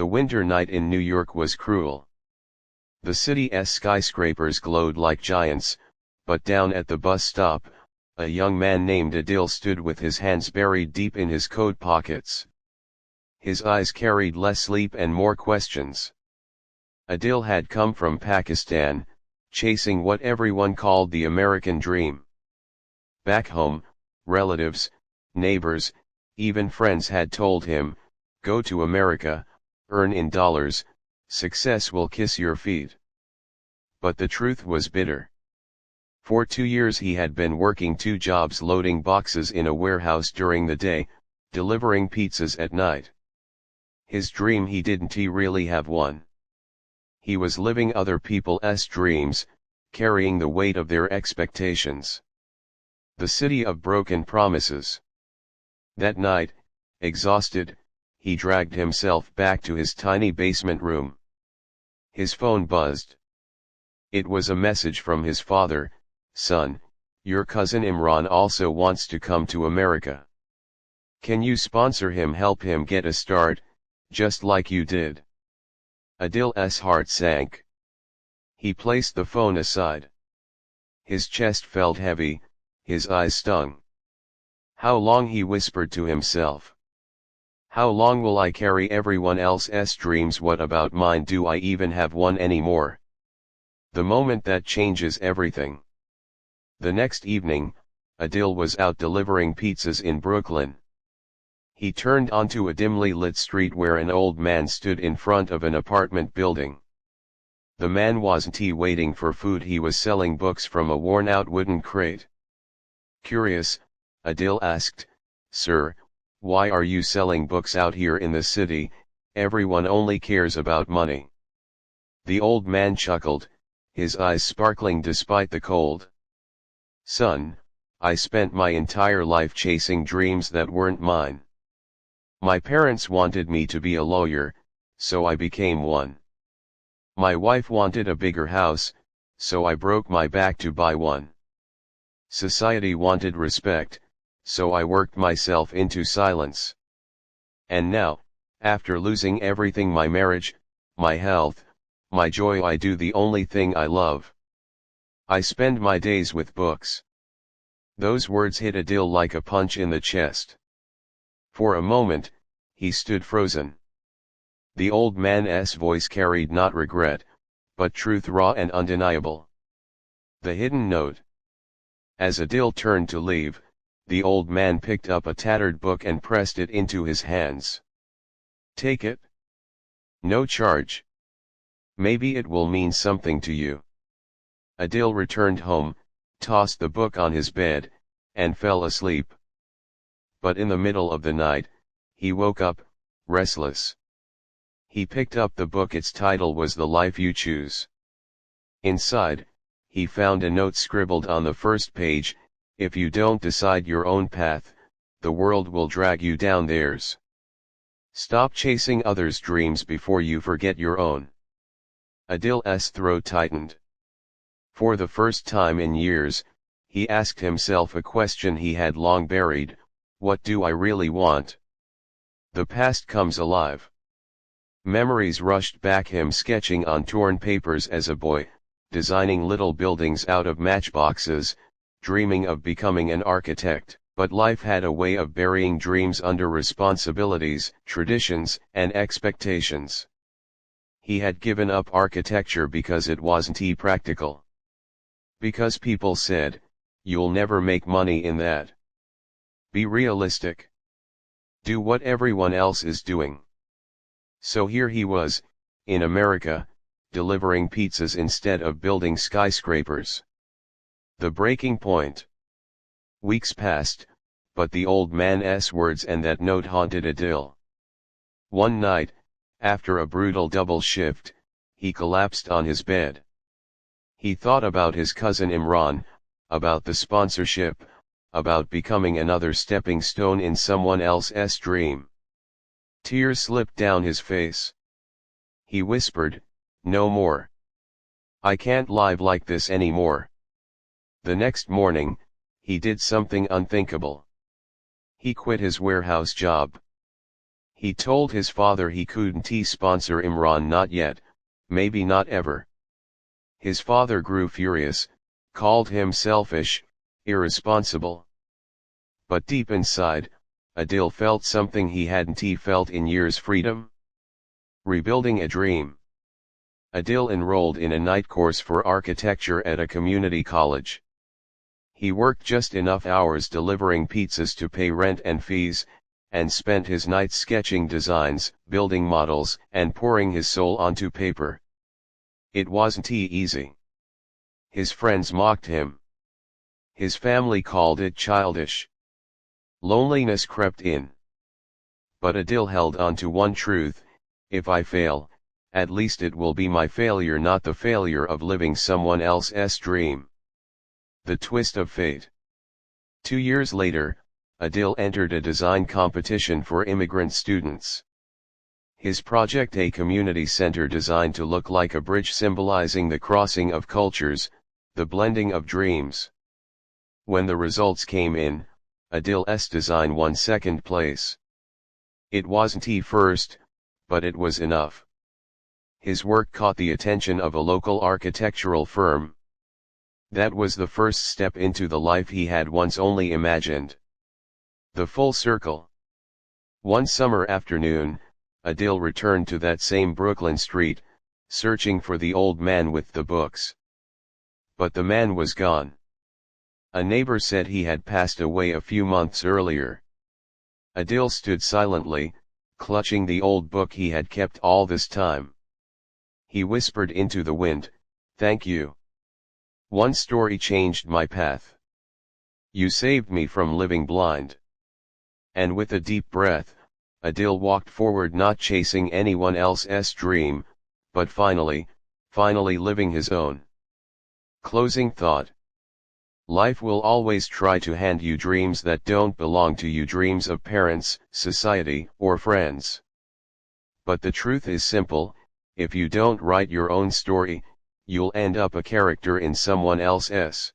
The winter night in New York was cruel. The city's skyscrapers glowed like giants, but down at the bus stop, a young man named Adil stood with his hands buried deep in his coat pockets. His eyes carried less sleep and more questions. Adil had come from Pakistan, chasing what everyone called the American dream. Back home, relatives, neighbors, even friends had told him, "Go to America, earn in dollars, success will kiss your feet." But the truth was bitter. For 2 years he had been working 2 jobs, loading boxes in a warehouse during the day, delivering pizzas at night. His dream, he didn't really have one. He was living other people's dreams, carrying the weight of their expectations. The city of broken promises. That night, exhausted, he dragged himself back to his tiny basement room. His phone buzzed. It was a message from his father: "Son, your cousin Imran also wants to come to America. Can you sponsor him, help him get a start, just like you did?" Adil's heart sank. He placed the phone aside. His chest felt heavy, his eyes stung. "How long?" he whispered to himself. "How long will I carry everyone else's dreams? What about mine? Do I even have one anymore?" The moment that changes everything. The next evening, Adil was out delivering pizzas in Brooklyn. He turned onto a dimly lit street where an old man stood in front of an apartment building. The man wasn't waiting for food, he was selling books from a worn-out wooden crate. Curious, Adil asked, "Sir, why are you selling books out here in the city? Everyone only cares about money." The old man chuckled, his eyes sparkling despite the cold. "Son, I spent my entire life chasing dreams that weren't mine. My parents wanted me to be a lawyer, so I became one. My wife wanted a bigger house, so I broke my back to buy one. Society wanted respect, so I worked myself into silence. And now, after losing everything, my marriage, my health, my joy, I do the only thing I love. I spend my days with books." Those words hit Adil like a punch in the chest. For a moment, he stood frozen. The old man's voice carried not regret, but truth, raw and undeniable. The hidden note. As Adil turned to leave, the old man picked up a tattered book and pressed it into his hands. "Take it. No charge. Maybe it will mean something to you." Adil returned home, tossed the book on his bed, and fell asleep. But in the middle of the night, he woke up, restless. He picked up the book. Its title was The Life You Choose. Inside, he found a note scribbled on the first page: "If you don't decide your own path, the world will drag you down theirs. Stop chasing others' dreams before you forget your own." Adil's throat tightened. For the first time in years, he asked himself a question he had long buried: what do I really want? The past comes alive. Memories rushed back, him sketching on torn papers as a boy, designing little buildings out of matchboxes, dreaming of becoming an architect. But life had a way of burying dreams under responsibilities, traditions, and expectations. He had given up architecture because it wasn't practical. Because people said, "You'll never make money in that. Be realistic. Do what everyone else is doing." So here he was, in America, delivering pizzas instead of building skyscrapers. The breaking point. Weeks passed, but the old man's words and that note haunted Adil. One night, after a brutal double shift, he collapsed on his bed. He thought about his cousin Imran, about the sponsorship, about becoming another stepping stone in someone else's dream. Tears slipped down his face. He whispered, "No more. I can't live like this anymore." The next morning, he did something unthinkable. He quit his warehouse job. He told his father he couldn't sponsor Imran, not yet, maybe not ever. His father grew furious, called him selfish, irresponsible. But deep inside, Adil felt something he hadn't felt in years: freedom. Rebuilding a dream. Adil enrolled in a night course for architecture at a community college. He worked just enough hours delivering pizzas to pay rent and fees, and spent his nights sketching designs, building models, and pouring his soul onto paper. It wasn't easy. His friends mocked him. His family called it childish. Loneliness crept in. But Adil held on to one truth: if I fail, at least it will be my failure, not the failure of living someone else's dream. The twist of fate. 2 years later, Adil entered a design competition for immigrant students. His project, a community center designed to look like a bridge symbolizing the crossing of cultures, the blending of dreams. When the results came in, Adil's design won second place. It wasn't first, but it was enough. His work caught the attention of a local architectural firm. That was the first step into the life he had once only imagined. The full circle. One summer afternoon, Adil returned to that same Brooklyn street, searching for the old man with the books. But the man was gone. A neighbor said he had passed away a few months earlier. Adil stood silently, clutching the old book he had kept all this time. He whispered into the wind, "Thank you. One story changed my path. You saved me from living blind." And with a deep breath, Adil walked forward, not chasing anyone else's dream, but finally living his own. Closing thought. Life will always try to hand you dreams that don't belong to you, dreams of parents, society, or friends. But the truth is simple: if you don't write your own story, you'll end up a character in someone else's.